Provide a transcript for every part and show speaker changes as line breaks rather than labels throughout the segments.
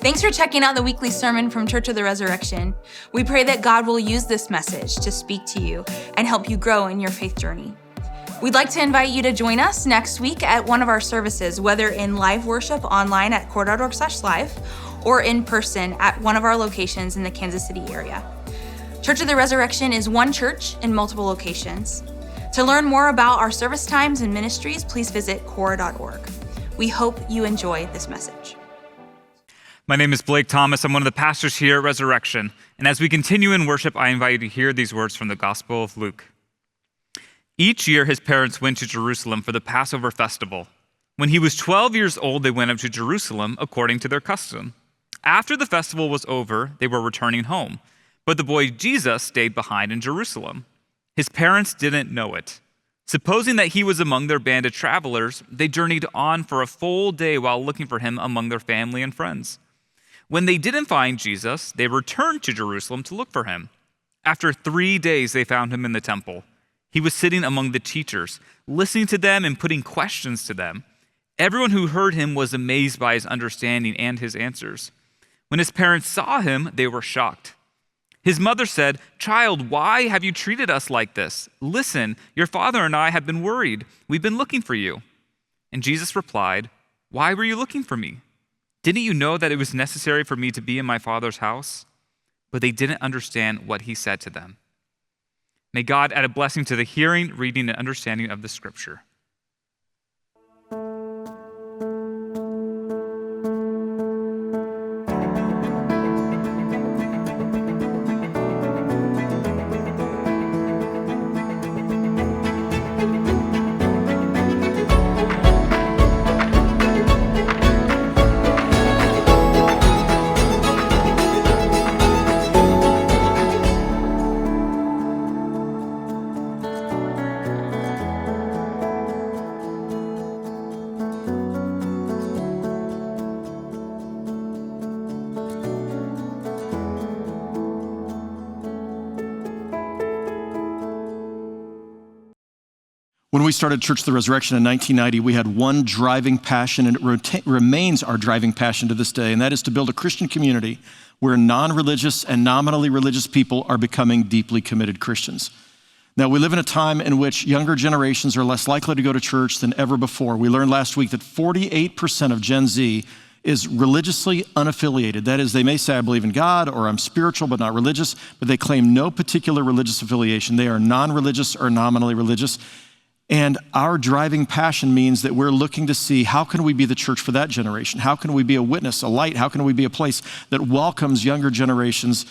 Thanks for checking out the weekly sermon from Church of the Resurrection. We pray that God will use this message to speak to you and help you grow in your faith journey. We'd like to invite you to join us next week at one of our services, whether in live worship online at core.org/live or in person at one of our locations in the Kansas City area. Church of the Resurrection is one church in multiple locations. To learn more about our service times and ministries, please visit core.org. We hope you enjoy this message.
My name is Blake Thomas. I'm one of the pastors here at Resurrection. And as we continue in worship, I invite you to hear these words from the Gospel of Luke. Each year, his parents went to Jerusalem for the Passover festival. When he was 12 years old, they went up to Jerusalem according to their custom. After the festival was over, they were returning home. But the boy Jesus stayed behind in Jerusalem. His parents didn't know it. Supposing that he was among their band of travelers, they journeyed on for a full day while looking for him among their family and friends. When they didn't find Jesus, they returned to Jerusalem to look for him. After 3 days, they found him in the temple. He was sitting among the teachers, listening to them and putting questions to them. Everyone who heard him was amazed by his understanding and his answers. When his parents saw him, they were shocked. His mother said, "Child, why have you treated us like this? Listen, your father and I have been worried. We've been looking for you." And Jesus replied, "Why were you looking for me? Didn't you know that it was necessary for me to be in my Father's house?" But they didn't understand what he said to them. May God add a blessing to the hearing, reading, and understanding of the scripture.
When we started Church of the Resurrection in 1990, we had one driving passion, and it remains our driving passion to this day, and that is to build a Christian community where non-religious and nominally religious people are becoming deeply committed Christians. Now, we live in a time in which younger generations are less likely to go to church than ever before. We learned last week that 48% of Gen Z is religiously unaffiliated. That is, they may say, "I believe in God," or "I'm spiritual but not religious," but they claim no particular religious affiliation. They are non-religious or nominally religious. And our driving passion means that we're looking to see, how can we be the church for that generation? How can we be a witness, a light? How can we be a place that welcomes younger generations?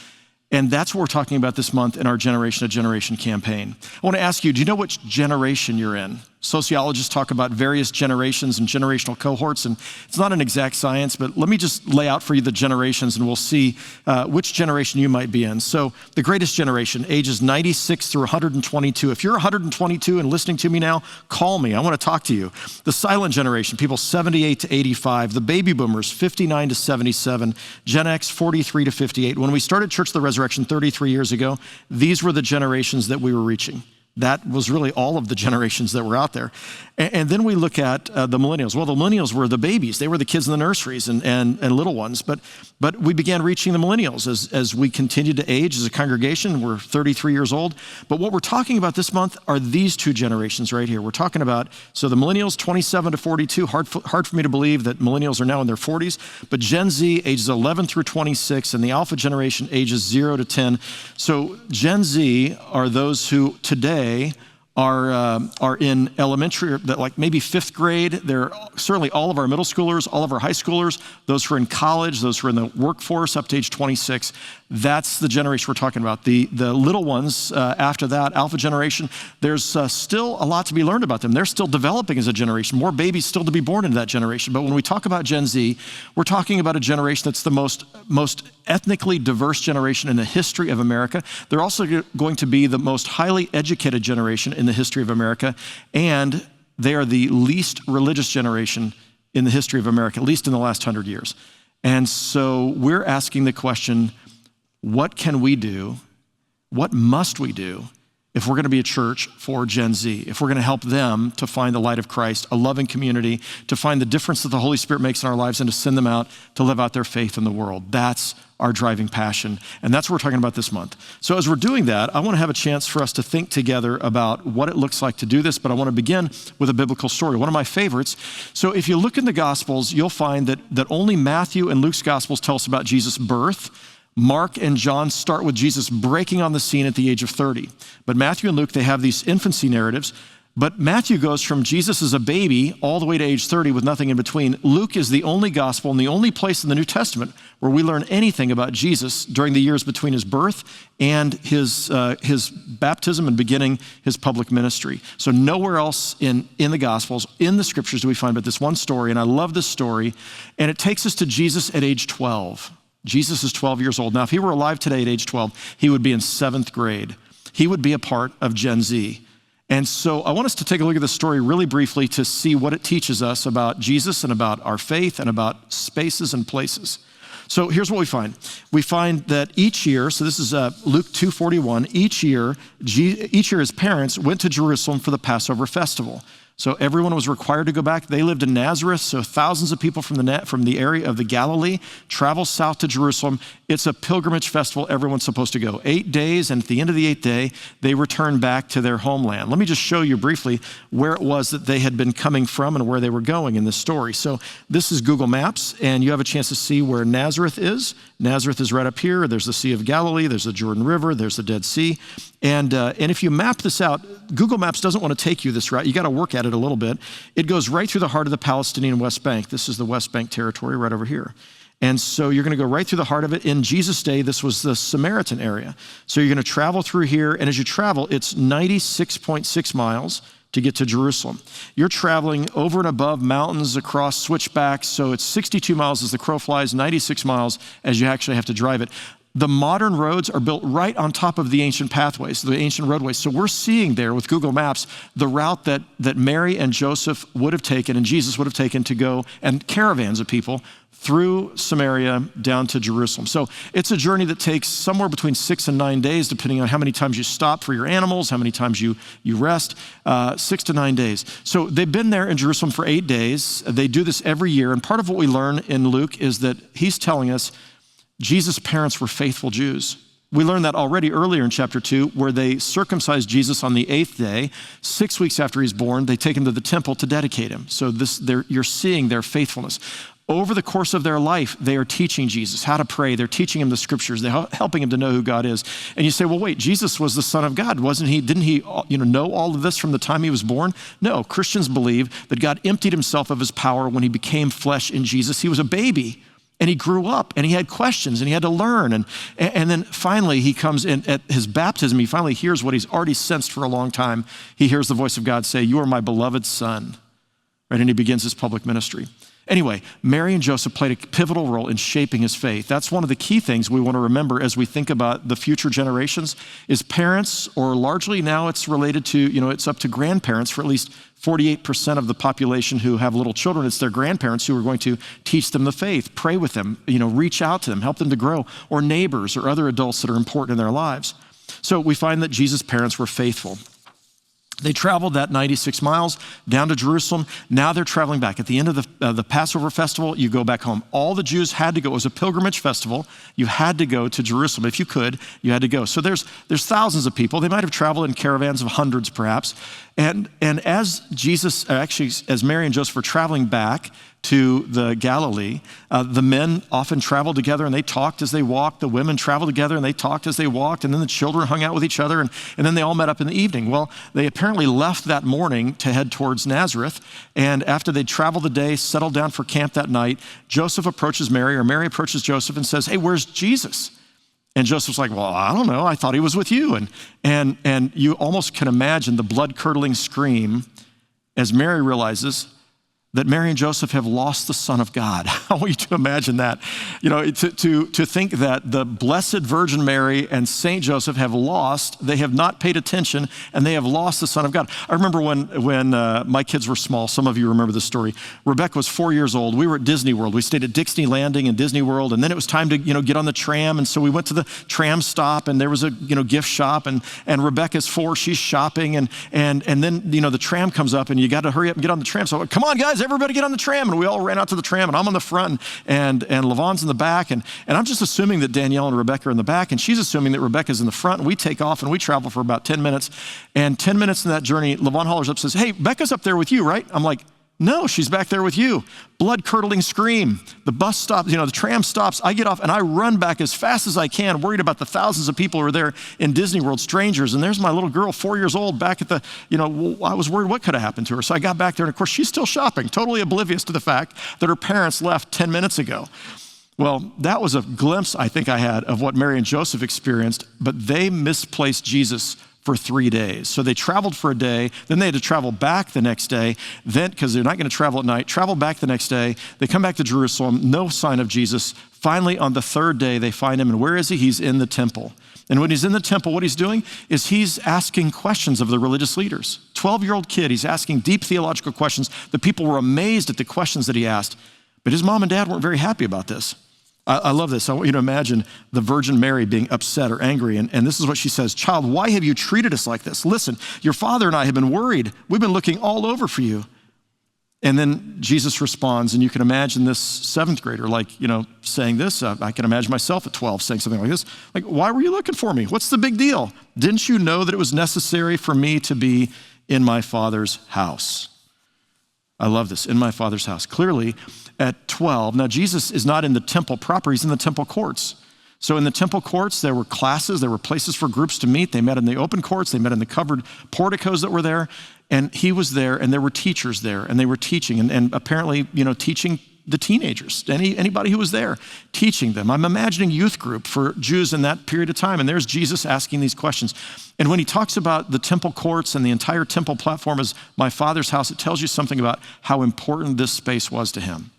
And that's what we're talking about this month in our Generation to Generation campaign. I want to ask you, do you know which generation you're in? Sociologists talk about various generations and generational cohorts, and it's not an exact science, but let me just lay out for you the generations and we'll see which generation you might be in. So the greatest generation, ages 96 through 122. If you're 122 and listening to me now, call me. I want to talk to you. The silent generation, people 78 to 85. The baby boomers, 59 to 77. Gen X, 43 to 58. When we started Church of the Resurrection 33 years ago, these were the generations that we were reaching. That was really all of the generations that were out there. And then we look at the millennials. Well, the millennials were the babies. They were the kids in the nurseries and little ones. But we began reaching the millennials as we continued to age as a congregation. We're 33 years old. But what we're talking about this month are these two generations right here. We're talking about, so the millennials, 27 to 42. Hard for me to believe that millennials are now in their 40s. But Gen Z, ages 11 through 26, and the Alpha generation, ages 0 to 10. So Gen Z are those who today are in elementary, like maybe fifth grade. They're certainly all of our middle schoolers, all of our high schoolers, those who are in college, those who are in the workforce up to age 26. That's the generation we're talking about. The little ones after that, Alpha generation, there's still a lot to be learned about them. They're still developing as a generation, more babies still to be born into that generation. But when we talk about Gen Z, we're talking about a generation that's the most ethnically diverse generation in the history of America. They're also going to be the most highly educated generation in the history of America, and they are the least religious generation in the history of America, at least in the last 100 years. And so we're asking the question, what can we do? What must we do if we're going to be a church for Gen Z, if we're going to help them to find the light of Christ, a loving community, to find the difference that the Holy Spirit makes in our lives and to send them out to live out their faith in the world. That's our driving passion. And that's what we're talking about this month. So as we're doing that, I want to have a chance for us to think together about what it looks like to do this, but I want to begin with a biblical story, one of my favorites. So if you look in the Gospels, you'll find that only Matthew and Luke's Gospels tell us about Jesus' birth. Mark and John start with Jesus breaking on the scene at the age of 30. But Matthew and Luke, they have these infancy narratives. But Matthew goes from Jesus as a baby all the way to age 30 with nothing in between. Luke is the only gospel and the only place in the New Testament where we learn anything about Jesus during the years between his birth and his baptism and beginning his public ministry. So nowhere else in the Gospels, in the Scriptures, do we find but this one story. And I love this story. And it takes us to Jesus at age 12. Jesus is 12 years old. Now, if he were alive today at age 12, he would be in 7th grade. He would be a part of Gen Z. And so I want us to take a look at this story really briefly to see what it teaches us about Jesus and about our faith and about spaces and places. So here's what we find. We find that each year, so this is Luke 2:41, each year his parents went to Jerusalem for the Passover festival. So everyone was required to go back. They lived in Nazareth, so thousands of people from the area of the Galilee travel south to Jerusalem. It's a pilgrimage festival. Everyone's supposed to go 8 days, and at the end of the 8th day, they return back to their homeland. Let me just show you briefly where it was that they had been coming from and where they were going in this story. So this is Google Maps, and you have a chance to see where Nazareth is. Nazareth is right up here. There's the Sea of Galilee. There's the Jordan River. There's the Dead Sea. And if you map this out, Google Maps doesn't want to take you this route. You got to work at it a little bit. It goes right through the heart of the Palestinian West Bank. This is the West Bank territory right over here. And so you're going to go right through the heart of it. In Jesus' day, this was the Samaritan area. So you're going to travel through here. And as you travel, it's 96.6 miles to get to Jerusalem. You're traveling over and above mountains, across switchbacks. So it's 62 miles as the crow flies, 96 miles as you actually have to drive it. The modern roads are built right on top of the ancient pathways, the ancient roadways. So we're seeing there with Google Maps the route that Mary and Joseph would have taken and Jesus would have taken to go, and caravans of people through Samaria down to Jerusalem. So it's a journey that takes somewhere between 6 and 9 days, depending on how many times you stop for your animals, how many times you rest, 6 to 9 days. So they've been there in Jerusalem for 8 days. They do this every year. And part of what we learn in Luke is that he's telling us Jesus' parents were faithful Jews. We learned that already earlier in chapter 2, where they circumcised Jesus on the 8th day. 6 weeks after he's born, they take him to the temple to dedicate him. So you're seeing their faithfulness. Over the course of their life, they are teaching Jesus how to pray. They're teaching him the scriptures. They're helping him to know who God is. And you say, well, wait, Jesus was the Son of God, wasn't he? Didn't he know all of this from the time he was born? No, Christians believe that God emptied himself of his power when he became flesh in Jesus. He was a baby. And he grew up and he had questions and he had to learn. And then finally he comes in at his baptism. He finally hears what he's already sensed for a long time. He hears the voice of God say, "You are my beloved son." Right? And he begins his public ministry. Anyway, Mary and Joseph played a pivotal role in shaping his faith. That's one of the key things we want to remember as we think about the future generations is parents, or largely now it's related to, it's up to grandparents for at least 48% of the population who have little children. It's their grandparents who are going to teach them the faith, pray with them, reach out to them, help them to grow, or neighbors or other adults that are important in their lives. So we find that Jesus' parents were faithful. They traveled that 96 miles down to Jerusalem. Now they're traveling back. At the end of the Passover festival, you go back home. All the Jews had to go. It was a pilgrimage festival. You had to go to Jerusalem. If you could, you had to go. So there's thousands of people. They might have traveled in caravans of hundreds perhaps. And as Mary and Joseph were traveling back to the Galilee, the men often traveled together and they talked as they walked. The women traveled together and they talked as they walked. And then the children hung out with each other and then they all met up in the evening. Well, they apparently left that morning to head towards Nazareth. And after they traveled the day, settled down for camp that night, Joseph approaches Mary, or Mary approaches Joseph and says, "Hey, where's Jesus?" And Joseph's like, "Well, I don't know. I thought he was with you." And you almost can imagine the blood-curdling scream as Mary realizes that Mary and Joseph have lost the Son of God. I want you to imagine that. To think that the Blessed Virgin Mary and Saint Joseph have lost, they have not paid attention, and they have lost the Son of God. I remember when my kids were small, some of you remember this story. Rebecca was 4 years old. We were at Disney World. We stayed at Dixie Landing in Disney World, and then it was time to get on the tram, and so we went to the tram stop, and there was a gift shop, and Rebecca's 4, she's shopping, and then the tram comes up, and you got to hurry up and get on the tram. So I'm like, come on, guys, everybody get on the tram. And we all ran out to the tram, and I'm on the front, and LaVon's in the back. And I'm just assuming that Danielle and Rebecca are in the back, and she's assuming that Rebecca's in the front. And we take off, and we travel for about 10 minutes. And 10 minutes in that journey, LaVon hollers up and says, hey, Becca's up there with you, right? I'm like, no, she's back there with you. Blood-curdling scream. The bus stops, the tram stops. I get off, and I run back as fast as I can, worried about the thousands of people who are there in Disney World, strangers. And there's my little girl, 4 years old, back at I was worried what could have happened to her. So I got back there, and of course, she's still shopping, totally oblivious to the fact that her parents left 10 minutes ago. Well, that was a glimpse, I think I had, of what Mary and Joseph experienced, but they misplaced Jesus for 3 days. So they traveled for a day, then they had to travel back the next day, then, because they're not going to travel at night, travel back the next day. They come back to Jerusalem, no sign of Jesus. Finally, on the third day, they find him, and where is he? He's in the temple. And when he's in the temple, what he's doing is he's asking questions of the religious leaders. 12-year-old kid, he's asking deep theological questions. The people were amazed at the questions that he asked, but his mom and dad weren't very happy about this. I love this. I want you to imagine the Virgin Mary being upset or angry. And this is what she says, child, why have you treated us like this? Listen, your father and I have been worried. We've been looking all over for you. And then Jesus responds, and you can imagine this 7th grader, saying this. I can imagine myself at 12 saying something like this. Like, why were you looking for me? What's the big deal? Didn't you know that it was necessary for me to be in my Father's house? I love this, in my Father's house. Clearly, at 12, now Jesus is not in the temple proper, he's in the temple courts. So in the temple courts, there were classes, there were places for groups to meet. They met in the open courts, they met in the covered porticos that were there, and he was there, and there were teachers there, and they were teaching, and apparently, teaching the teenagers, anybody who was there, teaching them. I'm imagining youth group for Jews in that period of time, and there's Jesus asking these questions. And when he talks about the temple courts and the entire temple platform as my Father's house, it tells you something about how important this space was to him.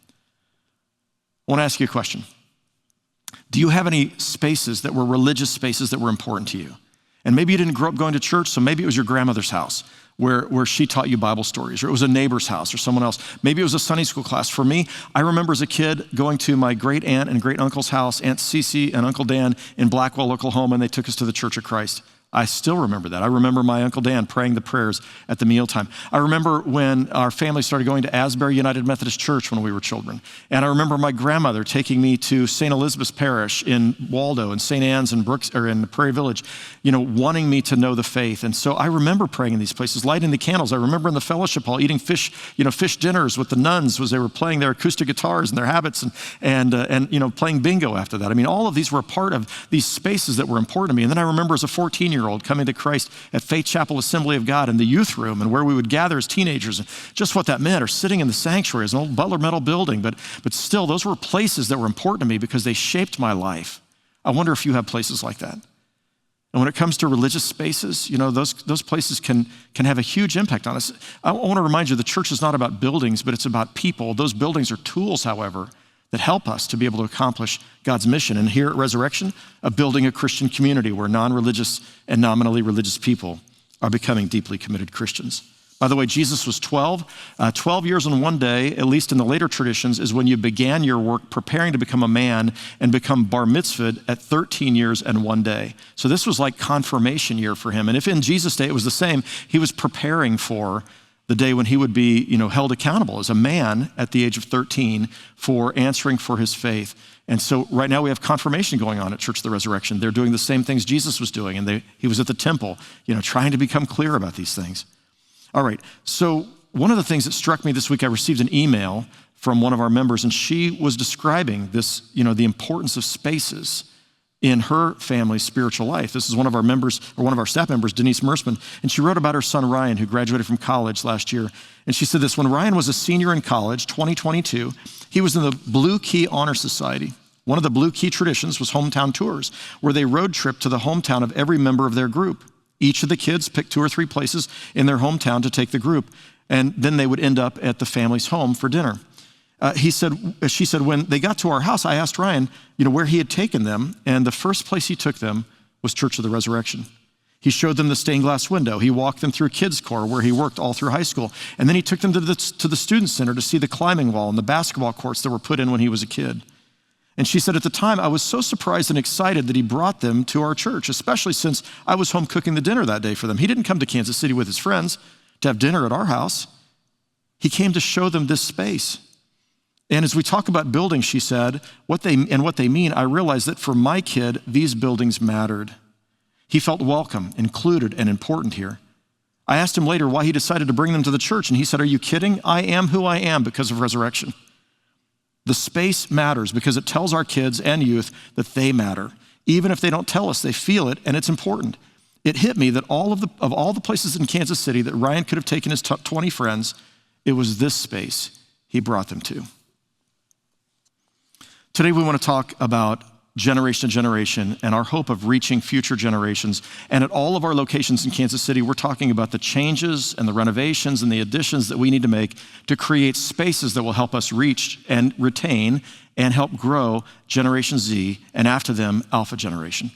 I want to ask you a question. Do you have any spaces that were religious spaces that were important to you? And maybe you didn't grow up going to church, so maybe it was your grandmother's house where she taught you Bible stories, or it was a neighbor's house or someone else. Maybe it was a Sunday school class. For me, I remember as a kid going to my great aunt and great uncle's house, Aunt Cece and Uncle Dan in Blackwell, Oklahoma, and they took us to the Church of Christ. I still remember that. I remember my Uncle Dan praying the prayers at the mealtime. I remember when our family started going to Asbury United Methodist Church when we were children. And I remember my grandmother taking me to St. Elizabeth's Parish in Waldo and St. Anne's in in Prairie Village, wanting me to know the faith. And so I remember praying in these places, lighting the candles. I remember in the fellowship hall eating fish dinners with the nuns as they were playing their acoustic guitars and their habits and playing bingo after that. I mean, all of these were a part of these spaces that were important to me. And then I remember as a 14-year-old coming to Christ at Faith Chapel Assembly of God in the youth room, and where we would gather as teenagers, and just what that meant, or sitting in the sanctuary as an old Butler metal building. But still, those were places that were important to me because they shaped my life. I wonder if you have places like that. And when it comes to religious spaces, those places can have a huge impact on us. I want to remind you, the church is not about buildings, but it's about people. Those buildings are tools, however, that help us to be able to accomplish God's mission. And here at Resurrection, building a Christian community where non-religious and nominally religious people are becoming deeply committed Christians. By the way, Jesus was 12. 12 years and 1 day, at least in the later traditions, is when you began your work preparing to become a man and become bar mitzvahed at 13 years and 1 day. So this was like confirmation year for him. And if in Jesus' day it was the same, he was preparing for the day when he would be, held accountable as a man at the age of 13 for answering for his faith. And so right now we have confirmation going on at Church of the Resurrection. They're doing the same things Jesus was doing, and he was at the temple, trying to become clear about these things. All right, so one of the things that struck me this week, I received an email from one of our members, and she was describing this, the importance of spaces in her family's spiritual life. This is one of our members, or one of our staff members, Denise Mersman, and she wrote about her son Ryan, who graduated from college last year. And she said this: when Ryan was a senior in college, 2022, he was in the Blue Key Honor Society. One of the Blue Key traditions was hometown tours, where they road trip to the hometown of every member of their group. Each of the kids picked 2 or 3 places in their hometown to take the group. And then they would end up at the family's home for dinner. She said, when they got to our house, I asked Ryan, where he had taken them. And the first place he took them was Church of the Resurrection. He showed them the stained glass window. He walked them through Kids Corps, where he worked all through high school. And then he took them to the student center to see the climbing wall and the basketball courts that were put in when he was a kid. And she said, at the time, I was so surprised and excited that he brought them to our church, especially since I was home cooking the dinner that day for them. He didn't come to Kansas City with his friends to have dinner at our house. He came to show them this space. And as we talk about buildings, she said, what they mean, I realized that for my kid, these buildings mattered. He felt welcome, included, and important here. I asked him later why he decided to bring them to the church, and he said, are you kidding? I am who I am because of resurrection. The space matters because it tells our kids and youth that they matter. Even if they don't tell us, they feel it, and it's important. It hit me that of all the places in Kansas City that Ryan could have taken his 20 friends, it was this space he brought them to. Today we want to talk about generation to generation and our hope of reaching future generations. And at all of our locations in Kansas City, we're talking about the changes and the renovations and the additions that we need to make to create spaces that will help us reach and retain and help grow Generation Z and after them, Alpha Generation.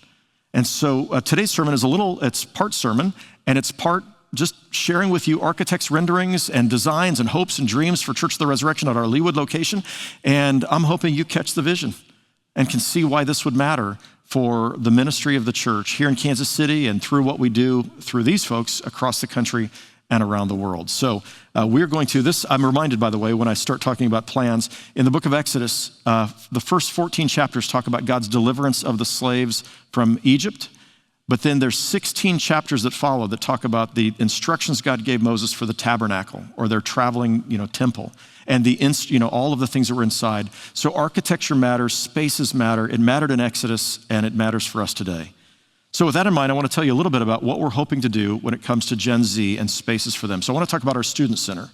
And so today's sermon is it's part sermon and it's part just sharing with you architects' renderings and designs and hopes and dreams for Church of the Resurrection at our Leawood location. And I'm hoping you catch the vision and can see why this would matter for the ministry of the church here in Kansas City and through what we do through these folks across the country and around the world. So we're going to I'm reminded, by the way, when I start talking about plans, in the book of Exodus, the first 14 chapters talk about God's deliverance of the slaves from Egypt. But then there's 16 chapters that follow that talk about the instructions God gave Moses for the tabernacle or their traveling, temple and all of the things that were inside. So architecture matters, spaces matter. It mattered in Exodus and it matters for us today. So with that in mind, I want to tell you a little bit about what we're hoping to do when it comes to Gen Z and spaces for them. So I want to talk about our student center.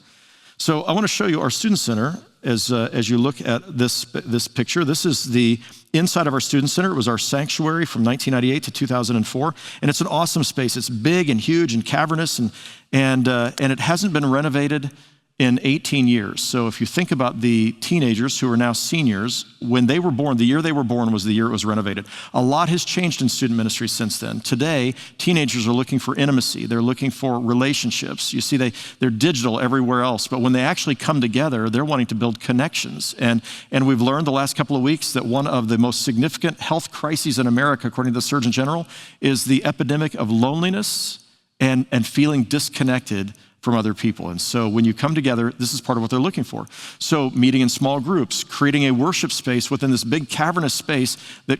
So I want to show you our student center as you look at this picture. This is the inside of our student center. It was our sanctuary from 1998 to 2004, and it's an awesome space. It's big and huge and cavernous, and it hasn't been renovated in 18 years. So if you think about the teenagers who are now seniors, when they were born, the year they were born was the year it was renovated. A lot has changed in student ministry since then. Today, teenagers are looking for intimacy. They're looking for relationships. You see, they're digital everywhere else, but when they actually come together, they're wanting to build connections. And we've learned the last couple of weeks that one of the most significant health crises in America, according to the Surgeon General, is the epidemic of loneliness and feeling disconnected from other people. And so when you come together, this is part of what they're looking for. So meeting in small groups, creating a worship space within this big cavernous space that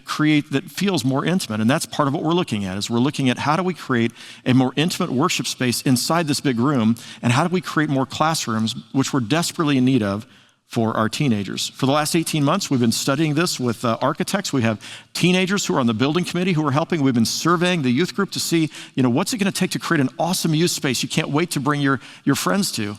feels more intimate. And that's part of what we're looking at, is we're looking at how do we create a more intimate worship space inside this big room, and how do we create more classrooms, which we're desperately in need of for our teenagers. For the last 18 months, we've been studying this with architects. We have teenagers who are on the building committee who are helping. We've been surveying the youth group to see, what's it gonna take to create an awesome youth space you can't wait to bring your friends to.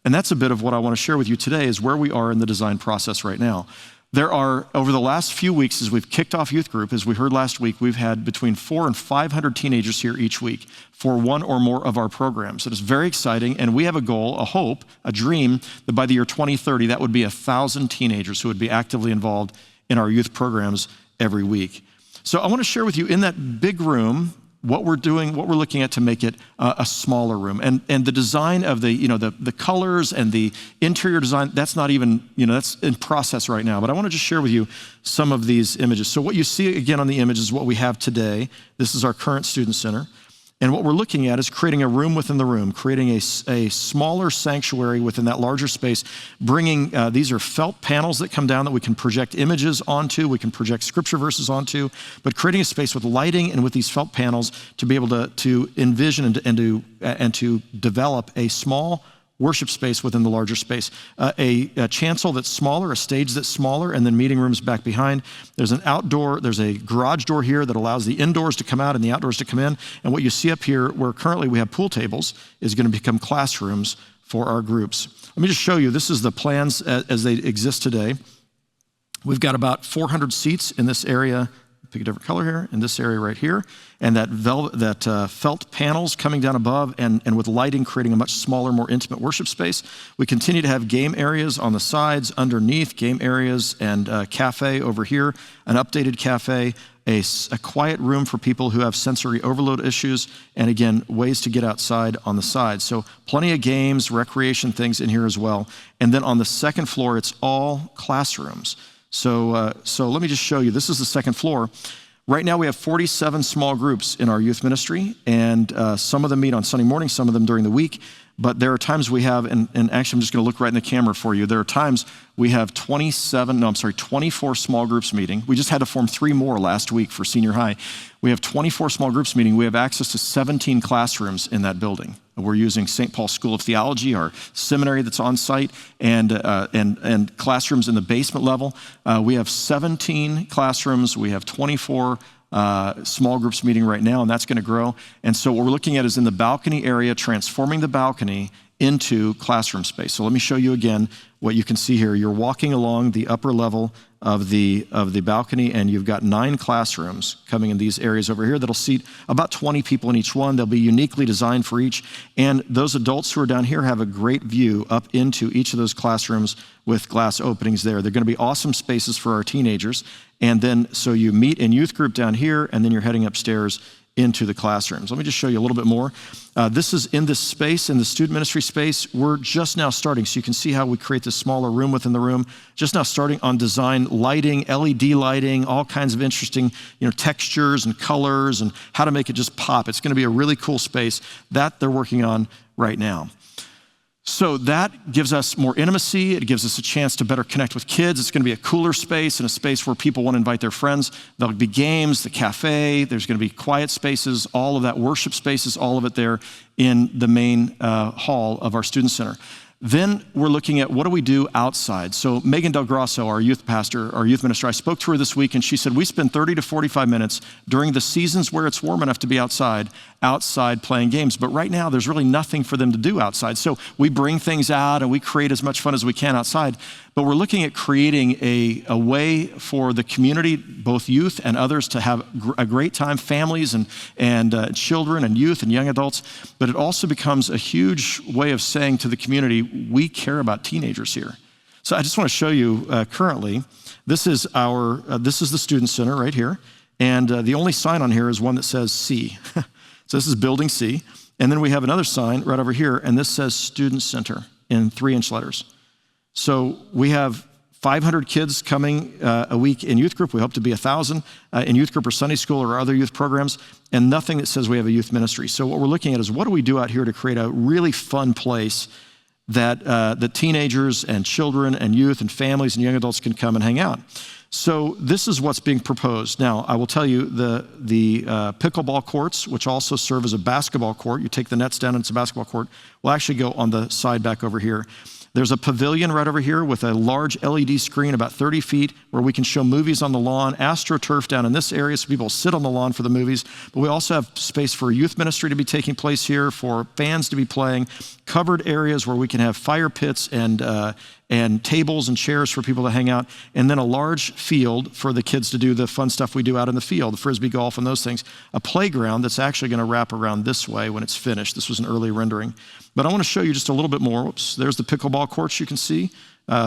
And that's a bit of what I wanna share with you today, is where we are in the design process right now. There are, over the last few weeks, as we've kicked off youth group, as we heard last week, we've had between 400 and 500 teenagers here each week for one or more of our programs. It is very exciting, and we have a goal, a hope, a dream, that by the year 2030, that would be 1,000 teenagers who would be actively involved in our youth programs every week. So I want to share with you, in that big room, what we're doing, what we're looking at to make it a smaller room. And the design of the colors and the interior design, that's not even, that's in process right now. But I want to just share with you some of these images. So what you see again on the image is what we have today. This is our current student center. And what we're looking at is creating a room within the room, creating a smaller sanctuary within that larger space, bringing, these are felt panels that come down that we can project images onto, we can project scripture verses onto, but creating a space with lighting and with these felt panels to be able to envision and to develop a small worship space within the larger space. A chancel that's smaller, a stage that's smaller, and then meeting rooms back behind. There's a garage door here that allows the indoors to come out and the outdoors to come in. And what you see up here, where currently we have pool tables, is going to become classrooms for our groups. Let me just show you, this is the plans as they exist today. We've got about 400 seats in this area pick a different color here, in this area right here, and that felt panels coming down above and with lighting creating a much smaller, more intimate worship space. We continue to have game areas on the sides, underneath, game areas and cafe over here, an updated cafe, a quiet room for people who have sensory overload issues, and again, ways to get outside on the side. So plenty of games, recreation things in here as well. And then on the second floor, it's all classrooms. So let me just show you. This is the second floor. Right now we have 47 small groups in our youth ministry, and some of them meet on Sunday morning, some of them during the week. But there are times we have, and actually I'm just going to look right in the camera for you. There are times we have 24 small groups meeting. We just had to form 3 more last week for senior high. We have 24 small groups meeting. We have access to 17 classrooms in that building. We're using St. Paul School of Theology, our seminary that's on site, and classrooms in the basement level. We have 17 classrooms. We have 24 small groups meeting right now, and that's going to grow. And so what we're looking at is in the balcony area, transforming the balcony into classroom space. So let me show you again what you can see here. You're walking along the upper level of the balcony, and you've got 9 classrooms coming in these areas over here that'll seat about 20 people in each one. They'll be uniquely designed for each. And those adults who are down here have a great view up into each of those classrooms with glass openings there. They're going to be awesome spaces for our teenagers. And then, so you meet in youth group down here, and then you're heading upstairs into the classrooms. Let me just show you a little bit more. This is in this space, in the student ministry space. We're just now starting, so you can see how we create this smaller room within the room. Just now starting on design, lighting, LED lighting, all kinds of interesting, textures and colors and how to make it just pop. It's going to be a really cool space that they're working on right now. So that gives us more intimacy. It gives us a chance to better connect with kids. It's going to be a cooler space and a space where people want to invite their friends. There'll be games, the cafe. There's going to be quiet spaces, all of that worship spaces, all of it there in the main hall of our student center. Then we're looking at what do we do outside. So Megan Del Grosso, our youth pastor, our youth minister, I spoke to her this week, and she said we spend 30 to 45 minutes during the seasons where it's warm enough to be outside playing games. But right now, there's really nothing for them to do outside. So we bring things out and we create as much fun as we can outside. But we're looking at creating a way for the community, both youth and others, to have a great time, families and children and youth and young adults. But it also becomes a huge way of saying to the community, we care about teenagers here. So I just want to show you currently, this is the student center right here. And the only sign on here is one that says C. So this is building C. And then we have another sign right over here, and this says student center in 3-inch letters. So we have 500 kids coming a week in youth group. We hope to be 1,000 in youth group or Sunday school or other youth programs, and nothing that says we have a youth ministry. So what we're looking at is what do we do out here to create a really fun place that the teenagers and children and youth and families and young adults can come and hang out. So this is what's being proposed. Now, I will tell you the pickleball courts, which also serve as a basketball court, you take the nets down and it's a basketball court, will actually go on the side back over here. There's a pavilion right over here with a large LED screen about 30 feet where we can show movies on the lawn, AstroTurf down in this area so people sit on the lawn for the movies. But we also have space for youth ministry to be taking place here, for fans to be playing, covered areas where we can have fire pits and tables and chairs for people to hang out, and then a large field for the kids to do the fun stuff we do out in the field, the frisbee golf and those things. A playground that's actually going to wrap around this way when it's finished. This was an early rendering. But I want to show you just a little bit more. Whoops, there's the pickleball courts you can see.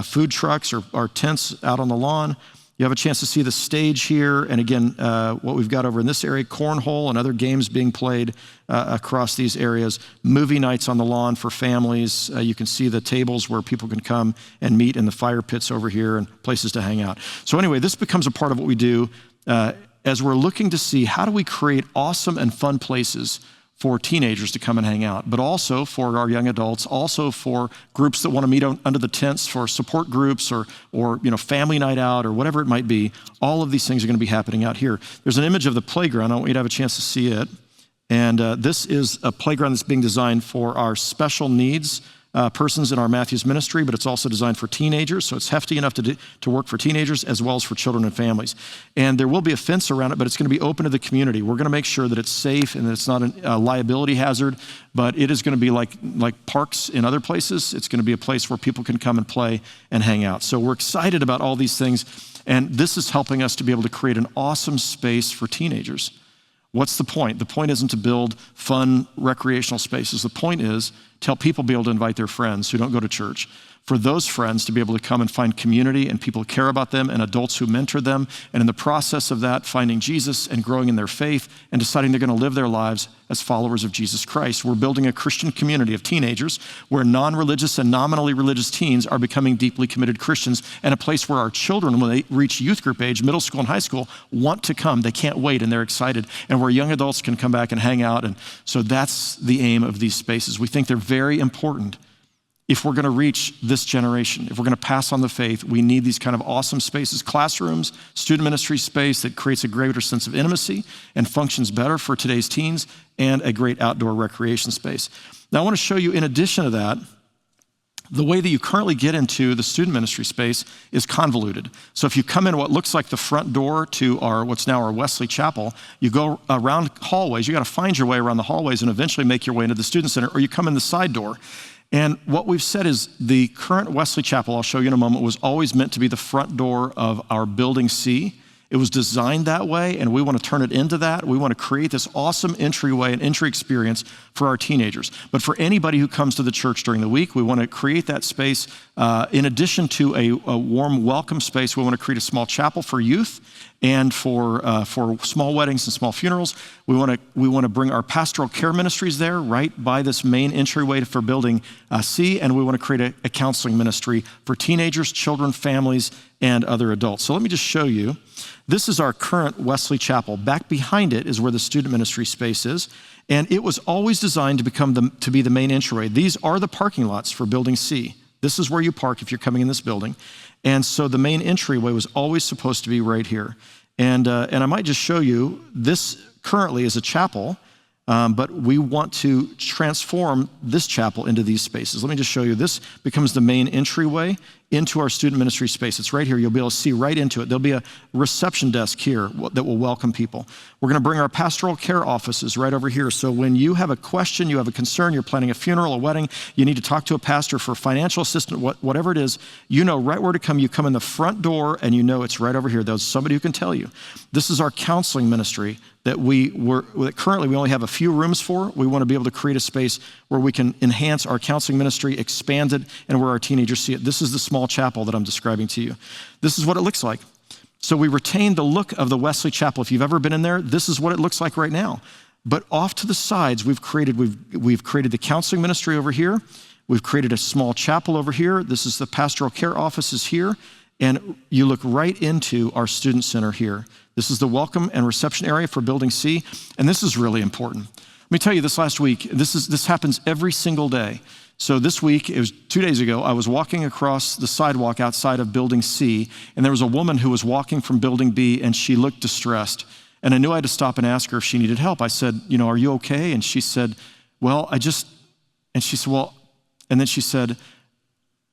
Food trucks or tents out on the lawn. You have a chance to see the stage here. And again, what we've got over in this area, cornhole and other games being played across these areas. Movie nights on the lawn for families. You can see the tables where people can come and meet in the fire pits over here and places to hang out. So anyway, this becomes a part of what we do as we're looking to see how do we create awesome and fun places for teenagers to come and hang out, but also for our young adults, also for groups that want to meet under the tents, for support groups or family night out or whatever it might be. All of these things are going to be happening out here. There's an image of the playground. I want you to have a chance to see it. And this is a playground that's being designed for our special needs persons in our Matthews ministry, but it's also designed for teenagers. So it's hefty enough to work for teenagers as well as for children and families. And there will be a fence around it, but it's going to be open to the community. We're going to make sure that it's safe and that it's not a liability hazard, but it is going to be like parks in other places. It's going to be a place where people can come and play and hang out. So we're excited about all these things. And this is helping us to be able to create an awesome space for teenagers. What's the point? The point isn't to build fun recreational spaces. The point is to help people be able to invite their friends who don't go to church, for those friends to be able to come and find community and people who care about them and adults who mentor them. And in the process of that, finding Jesus and growing in their faith and deciding they're going to live their lives as followers of Jesus Christ. We're building a Christian community of teenagers where non-religious and nominally religious teens are becoming deeply committed Christians, and a place where our children, when they reach youth group age, middle school and high school, want to come. They can't wait and they're excited, and where young adults can come back and hang out. And so that's the aim of these spaces. We think they're very important. If we're going to reach this generation, if we're going to pass on the faith, we need these kind of awesome spaces, classrooms, student ministry space that creates a greater sense of intimacy and functions better for today's teens, and a great outdoor recreation space. Now, I want to show you, in addition to that, the way that you currently get into the student ministry space is convoluted. So if you come in what looks like the front door to what's now our Wesley Chapel, you go around hallways. You got to find your way around the hallways and eventually make your way into the student center, or you come in the side door. And what we've said is the current Wesley Chapel, I'll show you in a moment, was always meant to be the front door of our Building C. It was designed that way, and we want to turn it into that. We want to create this awesome entryway and entry experience for our teenagers. But for anybody who comes to the church during the week, we want to create that space. In addition to a warm welcome space, we want to create a small chapel for youth and for small weddings and small funerals. We want to bring our pastoral care ministries there, right by this main entryway for Building C, and we want to create a counseling ministry for teenagers, children, families, and other adults. So let me just show you. This is our current Wesley Chapel. Back behind it is where the student ministry space is, and it was always designed to be the main entryway. These are the parking lots for Building C. This is where you park if you're coming in this building. And so the main entryway was always supposed to be right here. And I might just show you, this currently is a chapel, but we want to transform this chapel into these spaces. Let me just show you. This becomes the main entryway into our student ministry space. It's right here. You'll be able to see right into it. There'll be a reception desk here that will welcome people. We're going to bring our pastoral care offices right over here. So when you have a question, you have a concern, you're planning a funeral, a wedding, you need to talk to a pastor for financial assistance, whatever it is, you know right where to come. You come in the front door and you know it's right over here. There's somebody who can tell you. This is our counseling ministry that currently we only have a few rooms for. We want to be able to create a space where we can enhance our counseling ministry, expand it, and where our teenagers see it. This is the small chapel that I'm describing to you. This is what it looks like. So we retain the look of the Wesley Chapel. If you've ever been in there, this is what it looks like right now. But off to the sides, we've created the counseling ministry over here. We've created a small chapel over here. This is the pastoral care offices here. And you look right into our student center here. This is the welcome and reception area for Building C. And this is really important. Let me tell you, this last week, this happens every single day. So this week, it was 2 days ago, I was walking across the sidewalk outside of Building C, and there was a woman who was walking from Building B, and she looked distressed. And I knew I had to stop and ask her if she needed help. I said, are you okay? And she said, and then she said,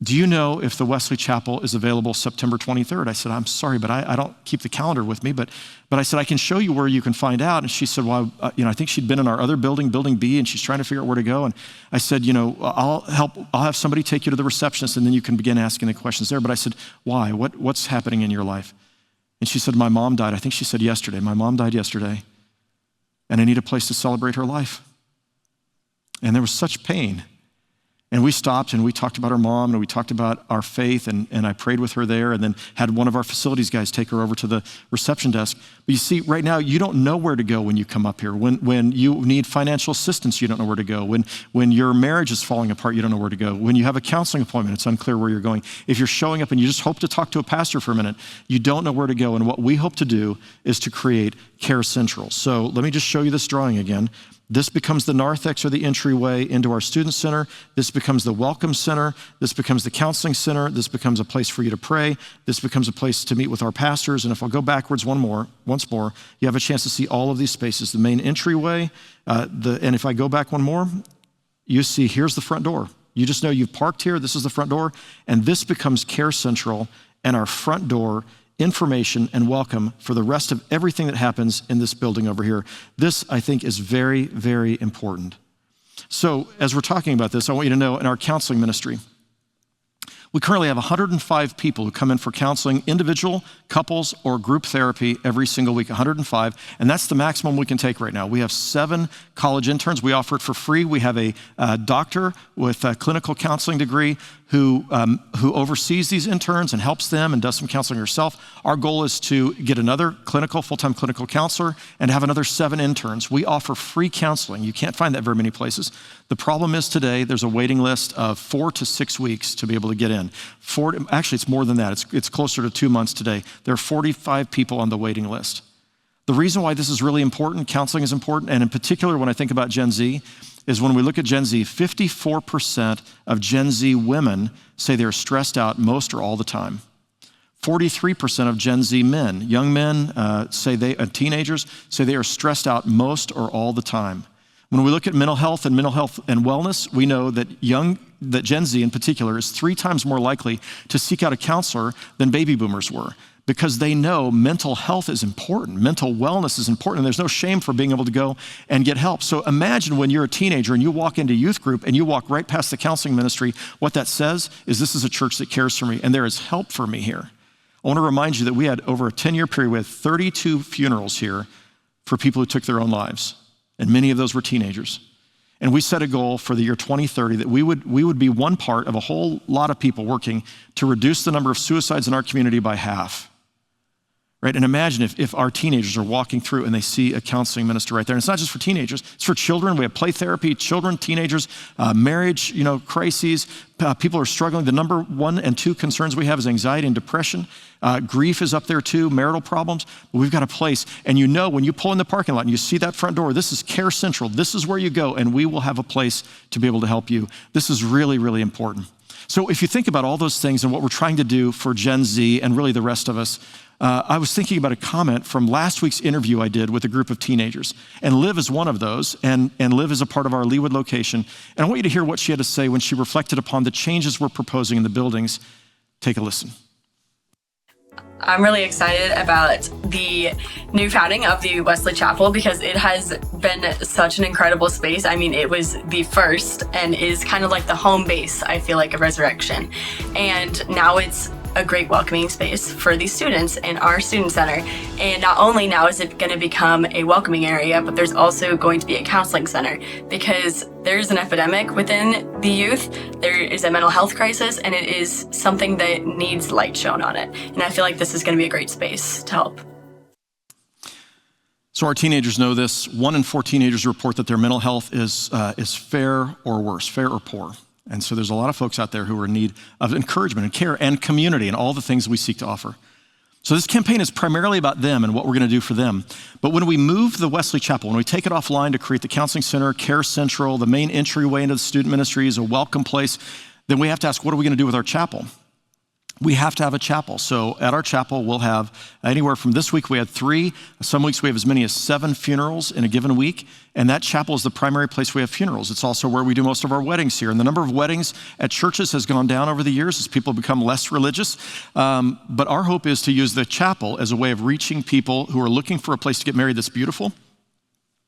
do you know if the Wesley Chapel is available September 23rd? I said, I'm sorry, but I don't keep the calendar with me. But I said, I can show you where you can find out. And she said, well, I think she'd been in our other building, Building B, and she's trying to figure out where to go. And I said, I'll have somebody take you to the receptionist, and then you can begin asking the questions there. But I said, why? What's happening in your life? And she said, my mom died. I think she said yesterday. My mom died yesterday, and I need a place to celebrate her life. And there was such pain. And we stopped and we talked about her mom and we talked about our faith, and I prayed with her there, and then had one of our facilities guys take her over to the reception desk. But you see, right now, you don't know where to go when you come up here. When you need financial assistance, you don't know where to go. When your marriage is falling apart, you don't know where to go. When you have a counseling appointment, it's unclear where you're going. If you're showing up and you just hope to talk to a pastor for a minute, you don't know where to go. And what we hope to do is to create Care Central. So let me just show you this drawing again. This becomes the narthex, or the entryway into our student center. This becomes the welcome center. This becomes the counseling center. This becomes a place for you to pray. This becomes a place to meet with our pastors. And if I'll go backwards once more, you have a chance to see all of these spaces. The main entryway, and if I go back one more, you see here's the front door. You just know you've parked here, this is the front door, and this becomes Care Central and our front door information and welcome for the rest of everything that happens in this building over here. This, I think, is very, very important. So as we're talking about this, I want you to know in our counseling ministry, we currently have 105 people who come in for counseling, individual, couples, or group therapy every single week, 105, and that's the maximum we can take right now. We have 7 college interns. We offer it for free. We have a doctor with a clinical counseling degree who oversees these interns and helps them and does some counseling herself. Our goal is to get another full-time clinical counselor and have another 7 interns. We offer free counseling. You can't find that very many places. The problem is today there's a waiting list of 4 to 6 weeks to be able to get in. Actually, it's more than that. It's closer to 2 months today. There are 45 people on the waiting list. The reason why this is really important, counseling is important, and in particular when I think about Gen Z, is when we look at Gen Z, 54% of Gen Z women say they're stressed out most or all the time. 43% of Gen Z men, young men, teenagers, say they are stressed out most or all the time. When we look at mental health and wellness, we know that Gen Z in particular is 3 times more likely to seek out a counselor than baby boomers were, because they know mental health is important, mental wellness is important, and there's no shame for being able to go and get help. So imagine when you're a teenager and you walk into youth group and you walk right past the counseling ministry, what that says is this is a church that cares for me and there is help for me here. I want to remind you that we had over a 10-year period, we had 32 funerals here for people who took their own lives, and many of those were teenagers. And we set a goal for the year 2030 that we would be one part of a whole lot of people working to reduce the number of suicides in our community by half. Right? And imagine if our teenagers are walking through and they see a counseling minister right there. And it's not just for teenagers, it's for children. We have play therapy, children, teenagers, marriage, crises. People are struggling. The number 1 and 2 concerns we have is anxiety and depression. Grief is up there too, marital problems. But we've got a place. And when you pull in the parking lot and you see that front door, this is Care Central. This is where you go, and we will have a place to be able to help you. This is really, really important. So if you think about all those things and what we're trying to do for Gen Z and really the rest of us, I was thinking about a comment from last week's interview I did with a group of teenagers. And Liv is one of those, and Liv is a part of our Leawood location. And I want you to hear what she had to say when she reflected upon the changes we're proposing in the buildings. Take a listen.
I'm really excited about the new founding of the Wesley Chapel because it has been such an incredible space. I mean, it was the first and is kind of like the home base, I feel like, of Resurrection. And now it's a great welcoming space for these students in our student center. And not only now is it going to become a welcoming area, but there's also going to be a counseling center because there's an epidemic within the youth. There is a mental health crisis, and it is something that needs light shown on it. And I feel like this is going to be a great space to help.
So our teenagers know this. 1 in 4 teenagers report that their mental health is fair or worse, fair or poor. And so there's a lot of folks out there who are in need of encouragement and care and community and all the things we seek to offer. So this campaign is primarily about them and what we're going to do for them. But when we move the Wesley Chapel, when we take it offline to create the counseling center, Care Central, the main entryway into the student ministry is a welcome place, then we have to ask, what are we going to do with our chapel? We have to have a chapel. So at our chapel, we'll have anywhere from this week, we had 3. Some weeks we have as many as 7 funerals in a given week. And that chapel is the primary place we have funerals. It's also where we do most of our weddings here. And the number of weddings at churches has gone down over the years as people become less religious. But our hope is to use the chapel as a way of reaching people who are looking for a place to get married that's beautiful,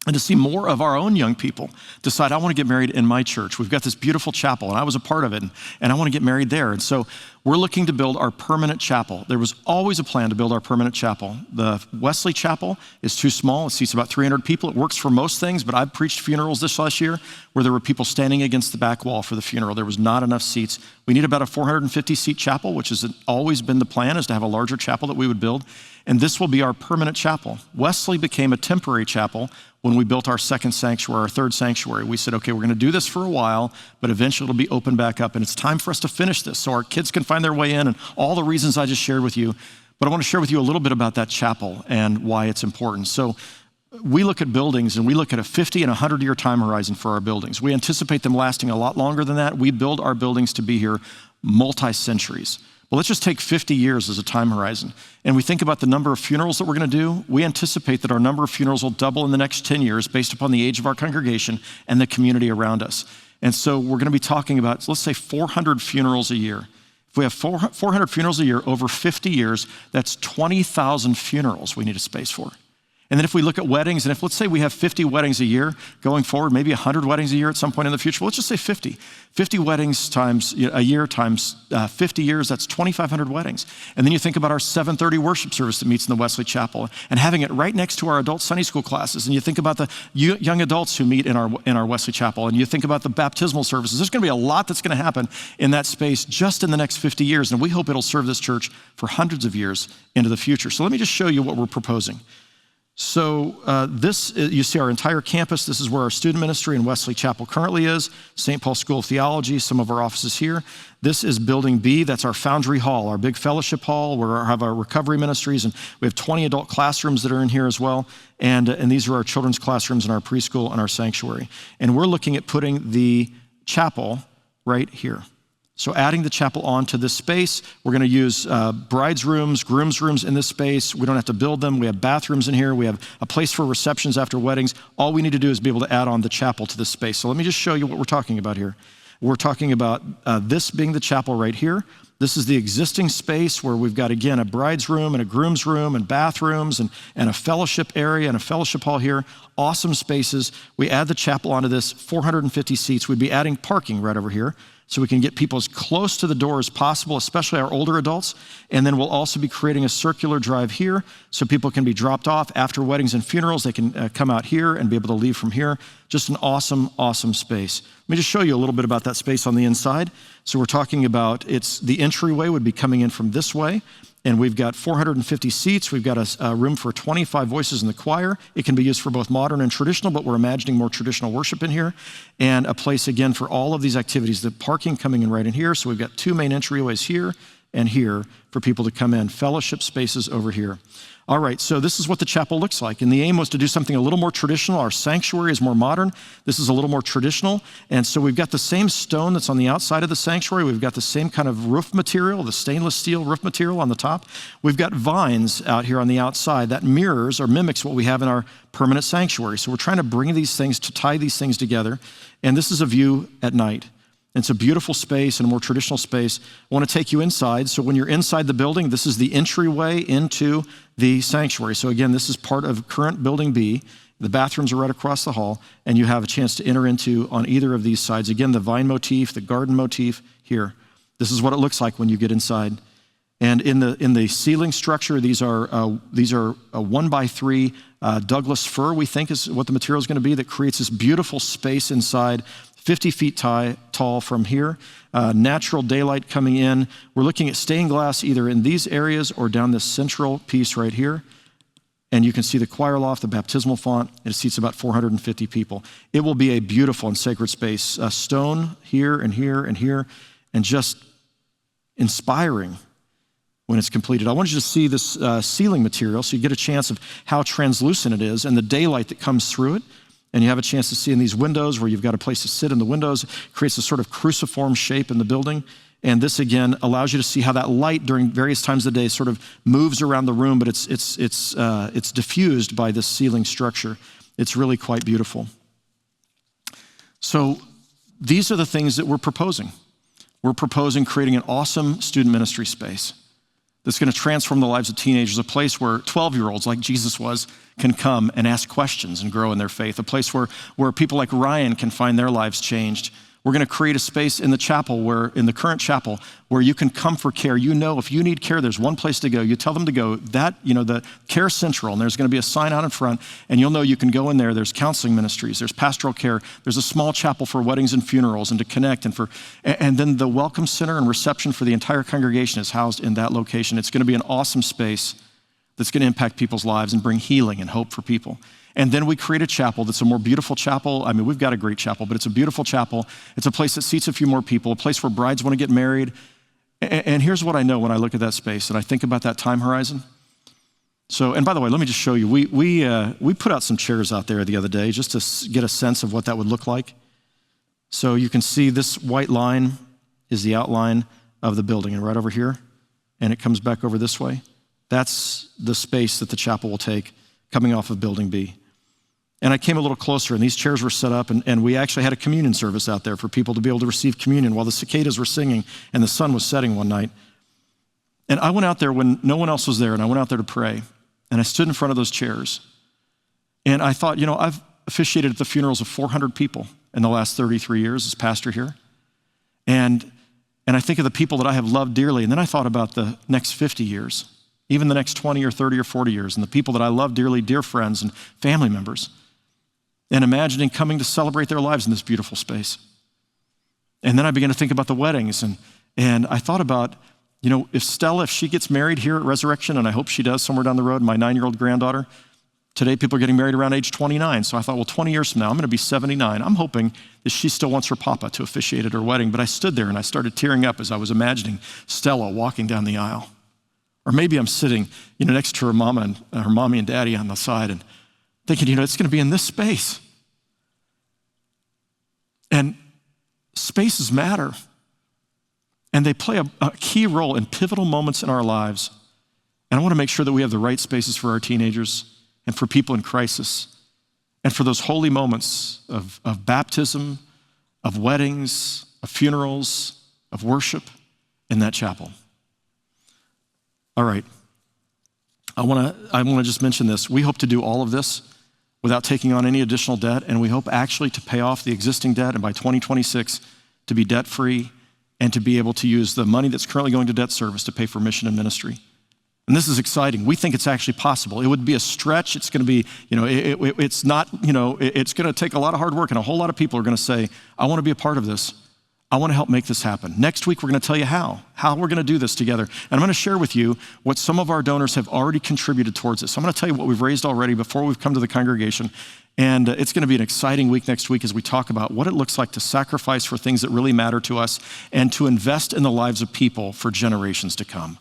and to see more of our own young people decide, I want to get married in my church. We've got this beautiful chapel, and I was a part of it, and I want to get married there. And so we're looking to build our permanent chapel. There was always a plan to build our permanent chapel. The Wesley Chapel is too small. It seats about 300 people. It works for most things, but I've preached funerals this last year where there were people standing against the back wall for the funeral. There was not enough seats. We need about a 450-seat chapel, which has always been the plan, is to have a larger chapel that we would build. And this will be our permanent chapel. Wesley became a temporary chapel when we built our second sanctuary, our third sanctuary. We said, okay, we're going to do this for a while, but eventually it'll be open back up. And it's time for us to finish this so our kids can find their way in and all the reasons I just shared with you. But I want to share with you a little bit about that chapel and why it's important. So we look at buildings and we look at a 50 and 100-year time horizon for our buildings. We anticipate them lasting a lot longer than that. We build our buildings to be here multi-centuries. Well, let's just take 50 years as a time horizon. And we think about the number of funerals that we're going to do. We anticipate that our number of funerals will double in the next 10 years based upon the age of our congregation and the community around us. And so we're going to be talking about, let's say 400 funerals a year. If we have 400 funerals a year over 50 years, that's 20,000 funerals we need a space for. And then if we look at weddings, and if let's say we have 50 weddings a year going forward, maybe 100 weddings a year at some point in the future, well, let's just say 50. 50 weddings times a year times 50 years, that's 2,500 weddings. And then you think about our 7:30 worship service that meets in the Wesley Chapel and having it right next to our adult Sunday school classes. And you think about the young adults who meet in our Wesley Chapel, and you think about the baptismal services. There's going to be a lot that's going to happen in that space just in the next 50 years. And we hope it'll serve this church for hundreds of years into the future. So let me just show you what we're proposing. So you see our entire campus. This is where our student ministry in Wesley Chapel currently is, St. Paul School of Theology, some of our offices here. This is Building B. That's our Foundry Hall, our big fellowship hall where we have our recovery ministries, and we have 20 adult classrooms that are in here as well. And these are our children's classrooms and our preschool and our sanctuary. And we're looking at putting the chapel right here. So adding the chapel onto this space, we're going to use brides' rooms, grooms' rooms in this space. We don't have to build them. We have bathrooms in here. We have a place for receptions after weddings. All we need to do is be able to add on the chapel to this space. So let me just show you what we're talking about here. We're talking about this being the chapel right here. This is the existing space where we've got, again, a bride's room and a groom's room and bathrooms and a fellowship area and a fellowship hall here. Awesome spaces. We add the chapel onto this, 450 seats. We'd be adding parking right over here, so we can get people as close to the door as possible, especially our older adults. And then we'll also be creating a circular drive here so people can be dropped off after weddings and funerals. They can come out here and be able to leave from here. Just an awesome, awesome space. Let me just show you a little bit about that space on the inside. So we're talking about the entryway would be coming in from this way. And we've got 450 seats. We've got a room for 25 voices in the choir. It can be used for both modern and traditional, but we're imagining more traditional worship in here. And a place, again, for all of these activities. The parking coming in right in here. So we've got two main entryways here and here for people to come in. Fellowship spaces over here. All right, so this is what the chapel looks like. And the aim was to do something a little more traditional. Our sanctuary is more modern. This is a little more traditional. And so we've got the same stone that's on the outside of the sanctuary. We've got the same kind of roof material, the stainless steel roof material on the top. We've got vines out here on the outside that mirrors or mimics what we have in our permanent sanctuary. So we're trying to bring these things, to tie these things together. And this is a view at night. It's a beautiful space and a more traditional space. I want to take you inside. So when you're inside the building, this is the entryway into the sanctuary. So again, this is part of current Building B. The bathrooms are right across the hall, and you have a chance to enter into on either of these sides. Again, the vine motif, the garden motif here. This is what it looks like when you get inside. And in the ceiling structure, these are a 1x3 Douglas fir, we think is what the material is going to be, that creates this beautiful space inside. 50 feet tall from here, natural daylight coming in. We're looking at stained glass either in these areas or down this central piece right here. And you can see the choir loft, the baptismal font. It seats about 450 people. It will be a beautiful and sacred space. Stone here and here and here, and just inspiring when it's completed. I want you to see this ceiling material so you get a chance of how translucent it is and the daylight that comes through it. And you have a chance to see in these windows where you've got a place to sit in the windows. It creates a sort of cruciform shape in the building. And this, again, allows you to see how that light during various times of the day sort of moves around the room, but it's diffused by this ceiling structure. It's really quite beautiful. So these are the things that we're proposing. We're proposing creating an awesome student ministry space that's going to transform the lives of teenagers, a place where 12-year-olds, like Jesus was, can come and ask questions and grow in their faith, a place where people like Ryan can find their lives changed. We're going to create a space in the chapel, in the current chapel, where you can come for care. You know, if you need care, there's one place to go. You tell them to go, the Care Central, and there's going to be a sign out in front, and you'll know you can go in there. There's counseling ministries, there's pastoral care, there's a small chapel for weddings and funerals and to connect, and then the welcome center and reception for the entire congregation is housed in that location. It's going to be an awesome space that's going to impact people's lives and bring healing and hope for people. And then we create a chapel that's a more beautiful chapel. I mean, we've got a great chapel, but it's a beautiful chapel. It's a place that seats a few more people, a place where brides want to get married. And here's what I know when I look at that space and I think about that time horizon. So, and by the way, let me just show you. We put out some chairs out there the other day just to get a sense of what that would look like. So you can see this white line is the outline of the building, and right over here, and it comes back over this way. That's the space that the chapel will take coming off of Building B. And I came a little closer, and these chairs were set up, and we actually had a communion service out there for people to be able to receive communion while the cicadas were singing and the sun was setting one night. And I went out there when no one else was there, and I went out there to pray. And I stood in front of those chairs. And I thought, I've officiated at the funerals of 400 people in the last 33 years as pastor here. And I think of the people that I have loved dearly. And then I thought about the next 50 years, even the next 20 or 30 or 40 years, and the people that I love dearly, dear friends and family members. And imagining coming to celebrate their lives in this beautiful space. And then I began to think about the weddings. And I thought about, if Stella, if she gets married here at Resurrection, and I hope she does somewhere down the road, my 9-year-old granddaughter, today people are getting married around age 29. So I thought, 20 years from now, I'm going to be 79. I'm hoping that she still wants her papa to officiate at her wedding. But I stood there and I started tearing up as I was imagining Stella walking down the aisle. Or maybe I'm sitting, next to her mama and her mommy and daddy on the side and thinking, it's going to be in this space. And spaces matter. And they play a key role in pivotal moments in our lives. And I want to make sure that we have the right spaces for our teenagers and for people in crisis and for those holy moments of baptism, of weddings, of funerals, of worship in that chapel. All right. I want to just mention this. We hope to do all of this without taking on any additional debt, and we hope actually to pay off the existing debt, and by 2026 to be debt-free and to be able to use the money that's currently going to debt service to pay for mission and ministry. And this is exciting. We think it's actually possible. It would be a stretch. It's going to be, it's not, it's going to take a lot of hard work, and a whole lot of people are going to say, I want to be a part of this. I want to help make this happen. Next week, we're going to tell you how we're going to do this together. And I'm going to share with you what some of our donors have already contributed towards this. So I'm going to tell you what we've raised already before we've come to the congregation. And it's going to be an exciting week next week as we talk about what it looks like to sacrifice for things that really matter to us and to invest in the lives of people for generations to come.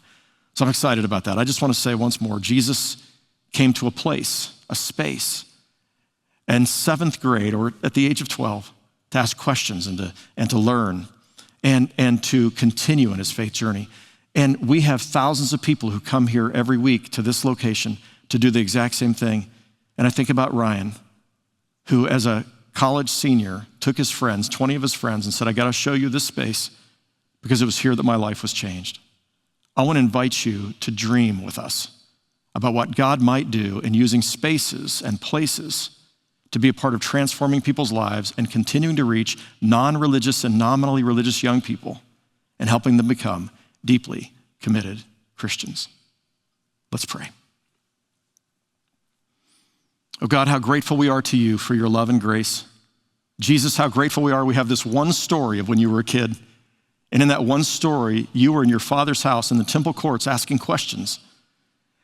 So I'm excited about that. I just want to say once more, Jesus came to a place, a space, in 7th grade or at the age of 12, to ask questions and to learn and to continue in his faith journey. And we have thousands of people who come here every week to this location to do the exact same thing. And I think about Ryan, who as a college senior took his friends, 20 of his friends, and said, I got to show you this space because it was here that my life was changed. I want to invite you to dream with us about what God might do in using spaces and places to be a part of transforming people's lives and continuing to reach non-religious and nominally religious young people and helping them become deeply committed Christians. Let's pray. Oh God, how grateful we are to you for your love and grace. Jesus, how grateful we are we have this one story of when you were a kid. And in that one story, you were in your Father's house in the temple courts asking questions.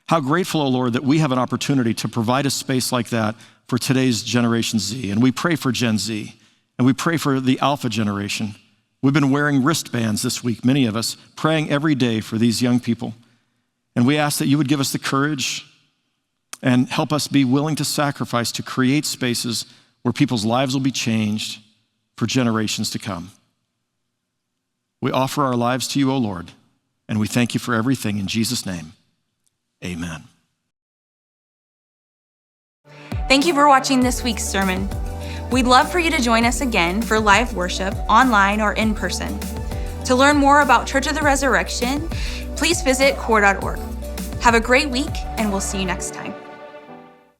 How grateful, oh Lord, that we have an opportunity to provide a space like that for today's Generation Z. And we pray for Gen Z, and we pray for the Alpha generation. We've been wearing wristbands this week, many of us, praying every day for these young people. And we ask that you would give us the courage and help us be willing to sacrifice to create spaces where people's lives will be changed for generations to come. We offer our lives to you, O Lord, and we thank you for everything in Jesus' name. Amen.
Thank you for watching this week's sermon. We'd love for you to join us again for live worship, online or in person. To learn more about Church of the Resurrection, please visit core.org. Have a great week, and we'll see you next time.